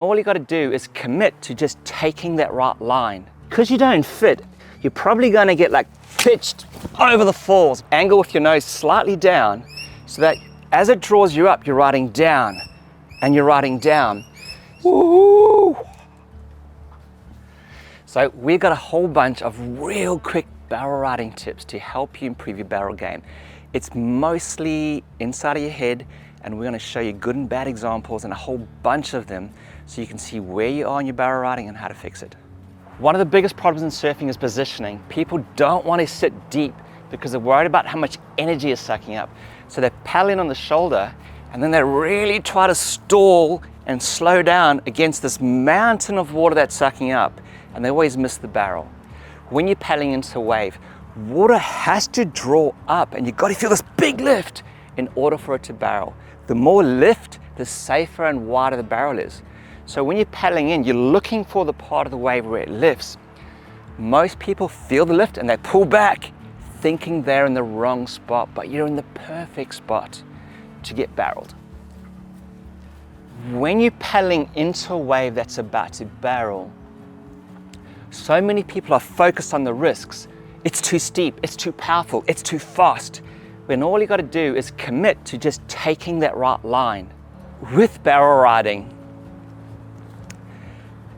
All you got to do is commit to just taking that right line. Because you don't fit, you're probably going to get like pitched over the falls. Angle with your nose slightly down so that as it draws you up, you're riding down and you're riding down. Woo! So we've got a whole bunch of real quick barrel riding tips to help you improve your barrel game. It's mostly inside of your head, and we're going to show you good and bad examples and a whole bunch of them so you can see where you are in your barrel riding and how to fix it. One of the biggest problems in surfing is positioning. People don't want to sit deep because they're worried about how much energy is sucking up. So they're paddling on the shoulder and then they really try to stall and slow down against this mountain of water that's sucking up, and they always miss the barrel. When you're paddling into a wave, water has to draw up and you've got to feel this big lift in order for it to barrel. The more lift, the safer and wider the barrel is. So when you're paddling in, you're looking for the part of the wave where it lifts. Most people feel the lift and they pull back, thinking they're in the wrong spot, but you're in the perfect spot to get barreled. When you're paddling into a wave that's about to barrel, so many people are focused on the risks. It's too steep, it's too powerful, it's too fast. When all you got to do is commit to just taking that right line. With barrel riding,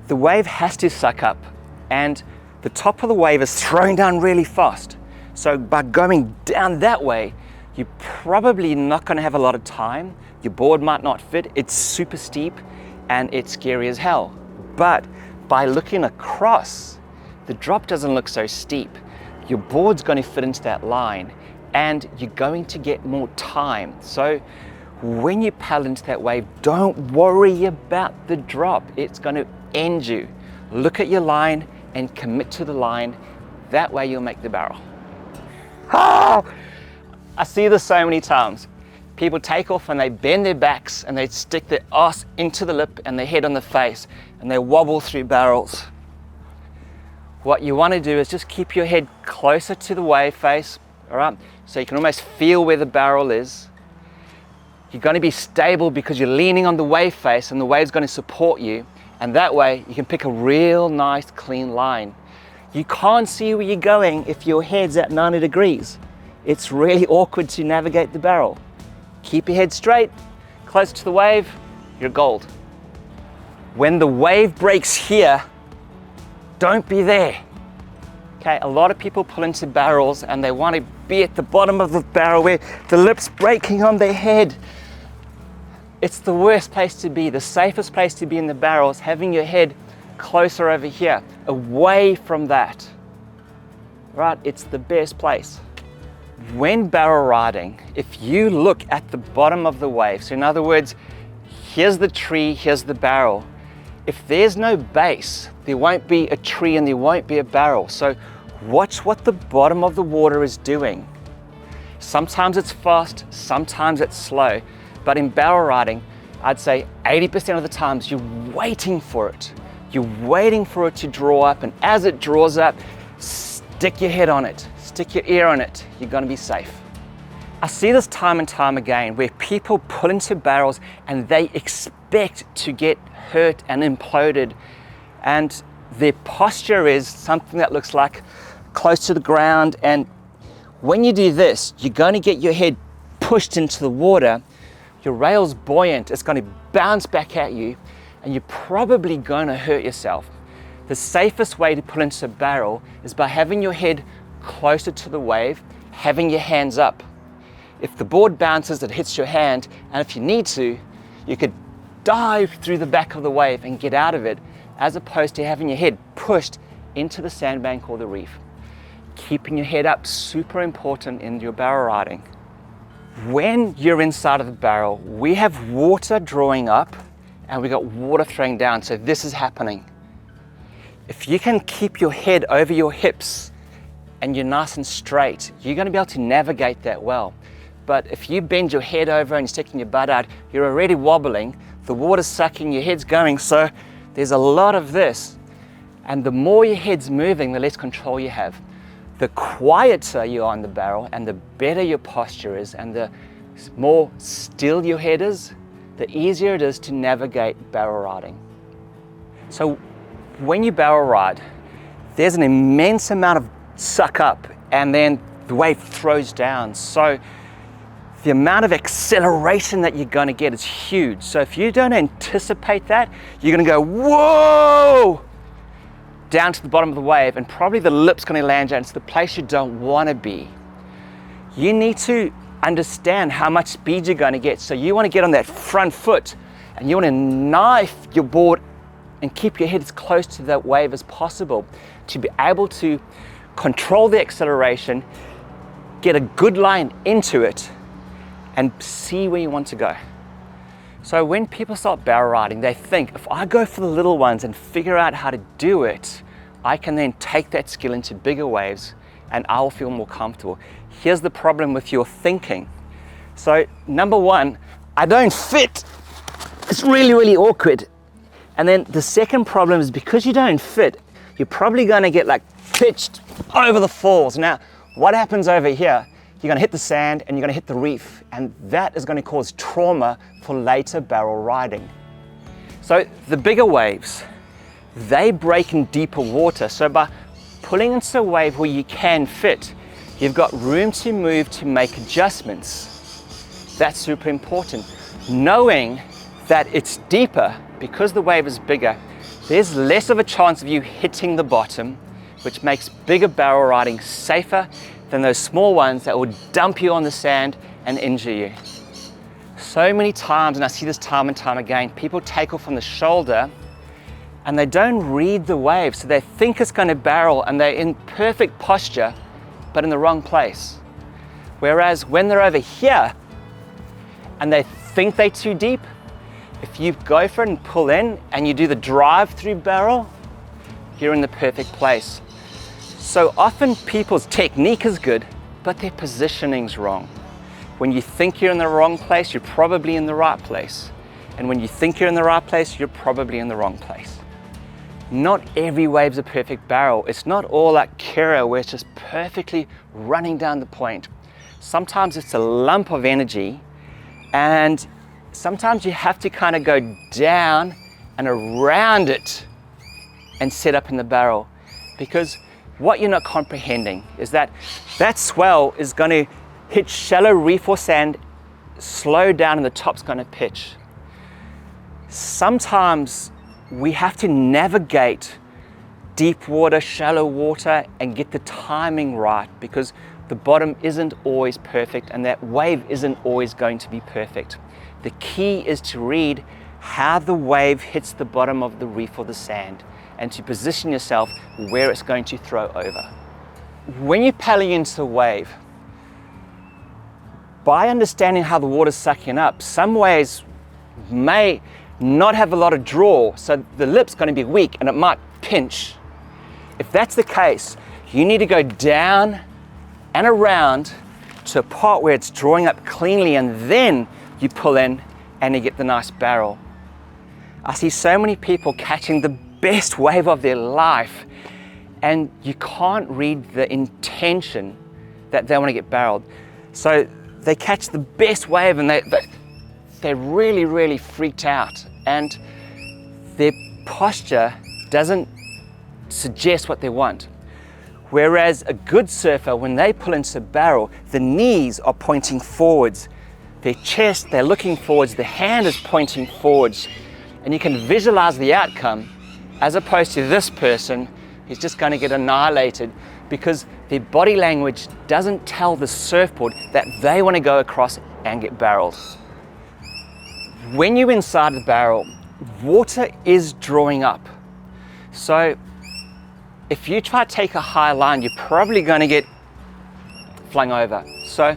the wave has to suck up and the top of the wave is thrown down really fast. So by going down that way, you're probably not going to have a lot of time. Your board might not fit, it's super steep and it's scary as hell. But by looking across, the drop doesn't look so steep. Your board's going to fit into that line and you're going to get more time. So when you paddle into that wave, don't worry about the drop. It's going to end you. Look at your line and commit to the line. That way you'll make the barrel. Oh, I see this so many times. People take off and they bend their backs and they stick their ass into the lip and their head on the face and they wobble through barrels. What you want to do is just keep your head closer to the wave face, all right? So you can almost feel where the barrel is. You're going to be stable because you're leaning on the wave face and the wave's going to support you. And that way you can pick a real nice clean line. You can't see where you're going if your head's at 90 degrees. It's really awkward to navigate the barrel. Keep your head straight, close to the wave, you're gold. When the wave breaks here, don't be there. Okay, a lot of people pull into barrels and they want to be at the bottom of the barrel where the lip's breaking on their head. It's the worst place to be. The safest place to be in the barrel is having your head closer over here, away from that. Right, it's the best place. When barrel riding, if you look at the bottom of the wave, so in other words, here's the tree, here's the barrel. If there's no base, there won't be a tree and there won't be a barrel. So watch what the bottom of the water is doing. Sometimes it's fast, sometimes it's slow. But in barrel riding, I'd say 80% of the times you're waiting for it. You're waiting for it to draw up, and as it draws up, stick your head on it, stick your ear on it, you're gonna be safe. I see this time and time again where people pull into barrels and they expect to get hurt and imploded, and their posture is something that looks like close to the ground, and when you do this, you're gonna get your head pushed into the water. Your rail's buoyant, it's going to bounce back at you and you're probably going to hurt yourself. The safest way to pull into a barrel is by having your head closer to the wave, having your hands up. If the board bounces, it hits your hand, and if you need to, you could dive through the back of the wave and get out of it, as opposed to having your head pushed into the sandbank or the reef. Keeping your head up, super important in your barrel riding. When you're inside of the barrel, we have water drawing up and we got water throwing down, so this is happening. If you can keep your head over your hips and you're nice and straight, you're going to be able to navigate that well. But if you bend your head over and you're sticking your butt out, you're already wobbling, the water's sucking, your head's going, so there's a lot of this. And the more your head's moving, the less control you have. The quieter you are in the barrel and the better your posture is and the more still your head is, the easier it is to navigate barrel riding. So when you barrel ride, there's an immense amount of suck up and then the wave throws down. So the amount of acceleration that you're going to get is huge. So if you don't anticipate that, you're going to go, whoa, down to the bottom of the wave, and probably the lip's going to land down to the place you don't want to be. You need to understand how much speed you're going to get. So you want to get on that front foot and you want to knife your board and keep your head as close to that wave as possible to be able to control the acceleration, get a good line into it, and see where you want to go. So when people start barrel riding, they think, if I go for the little ones and figure out how to do it, I can then take that skill into bigger waves and I'll feel more comfortable. Here's the problem with your thinking. So number one, I don't fit. It's really, really awkward. And then the second problem is because you don't fit, you're probably gonna get like pitched over the falls. Now, what happens over here? You're gonna hit the sand and you're gonna hit the reef, and that is gonna cause trauma for later barrel riding. So the bigger waves, they break in deeper water. So by pulling into a wave where you can fit, you've got room to move to make adjustments. That's super important. Knowing that it's deeper, because the wave is bigger, there's less of a chance of you hitting the bottom, which makes bigger barrel riding safer than those small ones that will dump you on the sand and injure you. So many times, and I see this time and time again, people take off on the shoulder and they don't read the wave, so they think it's going to barrel and they're in perfect posture, but in the wrong place. Whereas when they're over here and they think they're too deep, if you go for it and pull in and you do the drive-through barrel, you're in the perfect place. So often people's technique is good, but their positioning's wrong. When you think you're in the wrong place, you're probably in the right place. And when you think you're in the right place, you're probably in the wrong place. Not every wave's a perfect barrel. It's not all like Kira where it's just perfectly running down the point. Sometimes it's a lump of energy, and sometimes you have to kind of go down and around it and set up in the barrel, because what you're not comprehending is that that swell is going to hit shallow reef or sand, slow down, and the top's going to pitch. Sometimes we have to navigate deep water, shallow water, and get the timing right, because the bottom isn't always perfect and that wave isn't always going to be perfect. The key is to read how the wave hits the bottom of the reef or the sand, and to position yourself where it's going to throw over. When you're paddling into the wave, by understanding how the water's sucking up, some waves may not have a lot of draw, so the lip's going to be weak and it might pinch. If that's the case, you need to go down and around to a part where it's drawing up cleanly, and then you pull in and you get the nice barrel. I see so many people catching the best wave of their life, and you can't read the intention that they want to get barreled. So they catch the best wave and they're really, really freaked out, and their posture doesn't suggest what they want. Whereas a good surfer, when they pull into the barrel, the knees are pointing forwards, their chest, they're looking forwards, the hand is pointing forwards, and you can visualize the outcome, as opposed to this person who's just going to get annihilated because their body language doesn't tell the surfboard that they want to go across and get barreled. When you're inside the barrel, water is drawing up. So if you try to take a high line, you're probably going to get flung over. So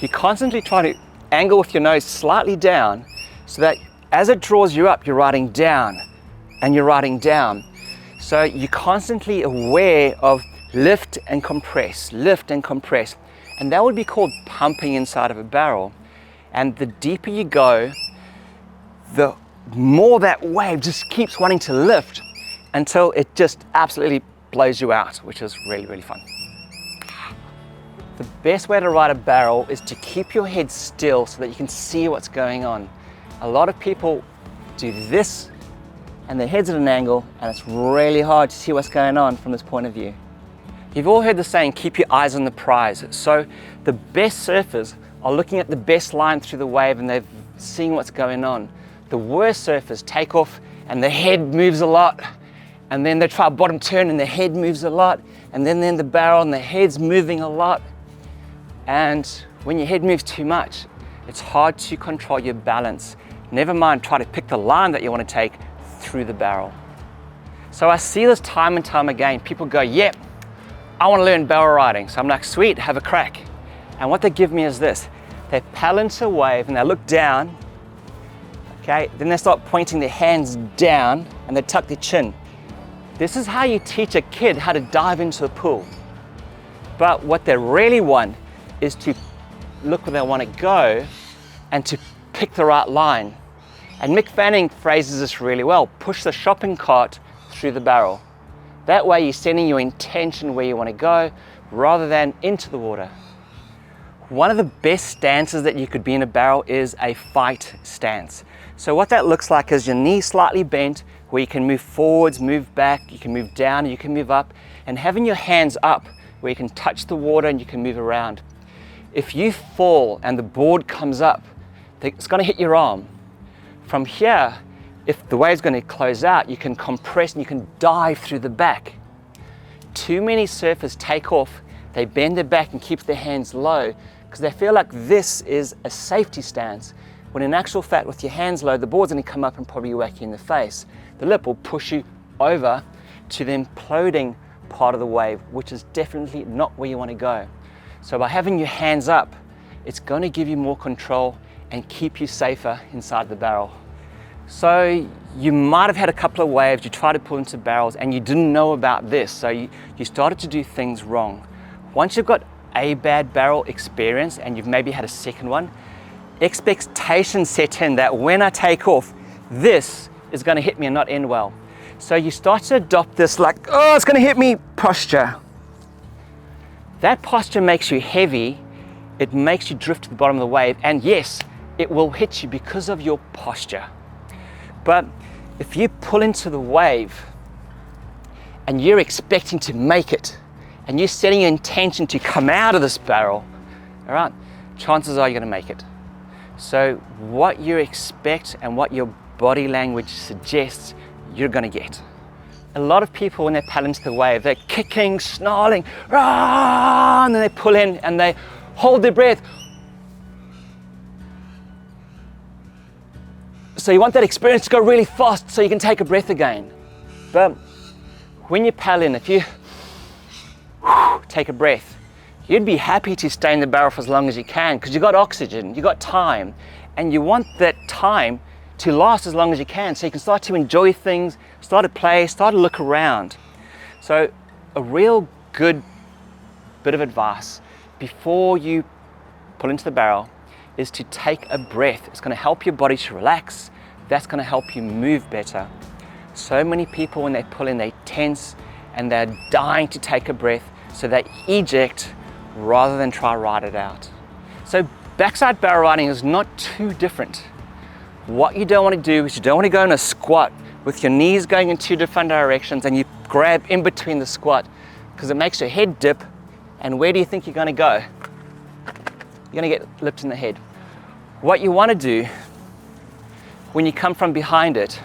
you constantly try to angle with your nose slightly down, so that as it draws you up, you're riding down and you're riding down. So you're constantly aware of lift and compress, lift and compress. And that would be called pumping inside of a barrel. And the deeper you go, the more that wave just keeps wanting to lift until it just absolutely blows you out, which is really, really fun. The best way to ride a barrel is to keep your head still so that you can see what's going on. A lot of people do this and their head's at an angle, and it's really hard to see what's going on from this point of view. You've all heard the saying, keep your eyes on the prize. So the best surfers are looking at the best line through the wave and they're seeing what's going on. The worst surfers take off and the head moves a lot, and then they try a bottom turn and the head moves a lot, and then they're in the barrel and the head's moving a lot. And when your head moves too much, it's hard to control your balance. Never mind try to pick the line that you want to take through the barrel. So I see this time and time again. People go, yep, I want to learn barrel riding. So I'm like, sweet, have a crack. And what they give me is this. They paddle into a wave and they look down, okay? Then they start pointing their hands down and they tuck their chin. This is how you teach a kid how to dive into a pool. But what they really want is to look where they want to go and to pick the right line. And Mick Fanning phrases this really well: push the shopping cart through the barrel. That way you're sending your intention where you want to go rather than into the water. One of the best stances that you could be in a barrel is a fight stance. So what that looks like is your knees slightly bent, where you can move forwards, move back, you can move down, you can move up, and having your hands up where you can touch the water and you can move around. If you fall and the board comes up, it's going to hit your arm. From here, if the wave's going to close out, you can compress and you can dive through the back. Too many surfers take off, they bend their back and keep their hands low because they feel like this is a safety stance, when in actual fact with your hands low, the board's going to come up and probably whack you in the face. The lip will push you over to the imploding part of the wave, which is definitely not where you want to go. So by having your hands up, it's going to give you more control and keep you safer inside the barrel. So you might have had a couple of waves, you tried to pull into barrels and you didn't know about this, so you started to do things wrong. Once you've got a bad barrel experience and you've maybe had a second one, expectations set in that when I take off, this is going to hit me and not end well. So you start to adopt this like, oh, it's going to hit me posture. That posture makes you heavy, it makes you drift to the bottom of the wave, and yes, it will hit you because of your posture. But if you pull into the wave and you're expecting to make it, and you're setting your intention to come out of this barrel, all right, chances are you're going to make it. So what you expect and what your body language suggests, you're going to get. A lot of people, when they paddle into the wave, they're kicking, snarling, rah, and then they pull in and they hold their breath. So you want that experience to go really fast so you can take a breath again. But when you paddle in, if you take a breath, you'd be happy to stay in the barrel for as long as you can because you got oxygen, you got time, and you want that time to last as long as you can so you can start to enjoy things, start to play, start to look around. So a real good bit of advice before you pull into the barrel is to take a breath. It's going to help your body to relax. That's going to help you move better. So many people, when they pull in, they tense and they're dying to take a breath, so they eject rather than try ride it out. So backside barrel riding is not too different. What you don't want to do is you don't want to go in a squat with your knees going in two different directions and you grab in between the squat, because it makes your head dip, and where do you think you're going to go? You're going to get lipped in the head. What you want to do when you come from behind it,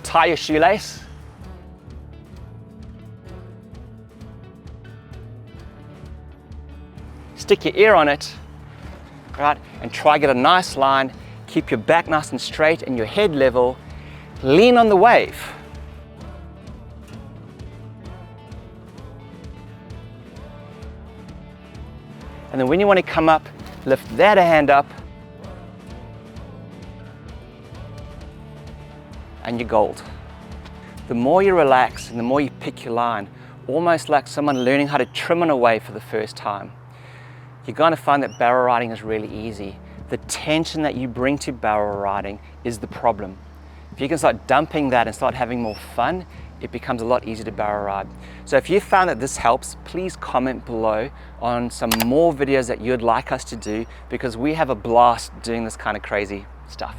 tie your shoelace, stick your ear on it, right, and try get a nice line. Keep your back nice and straight and your head level. Lean on the wave. And then when you want to come up, lift that hand up and you're gold. The more you relax and the more you pick your line, almost like someone learning how to trim on a wave for the first time, you're going to find that barrel riding is really easy. The tension that you bring to barrel riding is the problem. If you can start dumping that and start having more fun, it becomes a lot easier to barrel ride. So if you found that this helps, please comment below on some more videos that you'd like us to do, because we have a blast doing this kind of crazy stuff.